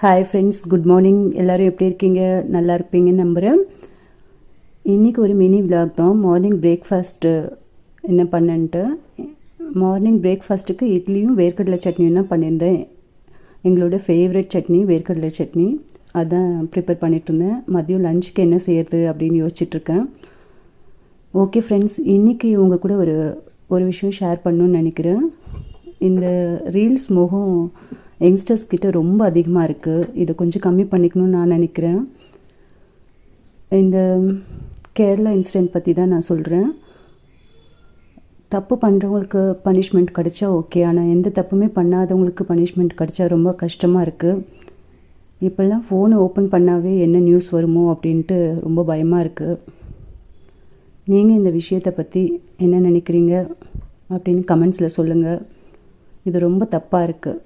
Hi friends, good morning. எல்லோரும் எப்படி இருக்கீங்க? நல்லா இருப்பீங்கன்னு நம்புகிறேன். இன்றைக்கி ஒரு மினி விலாக் தான். மார்னிங் பிரேக்ஃபாஸ்ட்டு என்ன பண்ணேன்ட்டு. மார்னிங் பிரேக்ஃபாஸ்ட்டுக்கு இட்லியும் வேர்க்கடலை சட்னியும் தான் பண்ணியிருந்தேன். எங்களோட ஃபேவரட் சட்னி வேர்க்கடலை சட்னி. அதான் ப்ரிப்பேர் பண்ணிகிட்ருந்தேன். மதியம் லஞ்சுக்கு என்ன செய்கிறது அப்படின்னு யோசிச்சுட்ருக்கேன். ஓகே ஃப்ரெண்ட்ஸ், இன்றைக்கி உங்கள் கூட ஒரு விஷயம் ஷேர் பண்ணணுன்னு நினைக்கிறேன். இந்த ரீல்ஸ் மோகம் யங்ஸ்டர்ஸ் கிட்ட ரொம்ப அதிகமாக இருக்குது. இதை கொஞ்சம் கம்மி பண்ணிக்கணும்னு நான் நினைக்கிறேன். இந்த கேரளா இன்சிடெண்ட் பற்றி தான் நான் சொல்கிறேன். தப்பு பண்ணுறவங்களுக்கு பனிஷ்மெண்ட் கிடைச்சா ஓகே, ஆனால் எந்த தப்புமே பண்ணாதவங்களுக்கு பனிஷ்மெண்ட் கிடைச்சா ரொம்ப கஷ்டமாக இருக்குது. இப்போல்லாம் ஃபோனை ஓப்பன் பண்ணாவே என்ன நியூஸ் வருமோ அப்படின்ட்டு ரொம்ப பயமாக இருக்குது. நீங்கள் இந்த விஷயத்தை பற்றி என்ன நினைக்கிறீங்க அப்படின்னு கமெண்ட்ஸில் சொல்லுங்கள். இது ரொம்ப தப்பாக இருக்குது.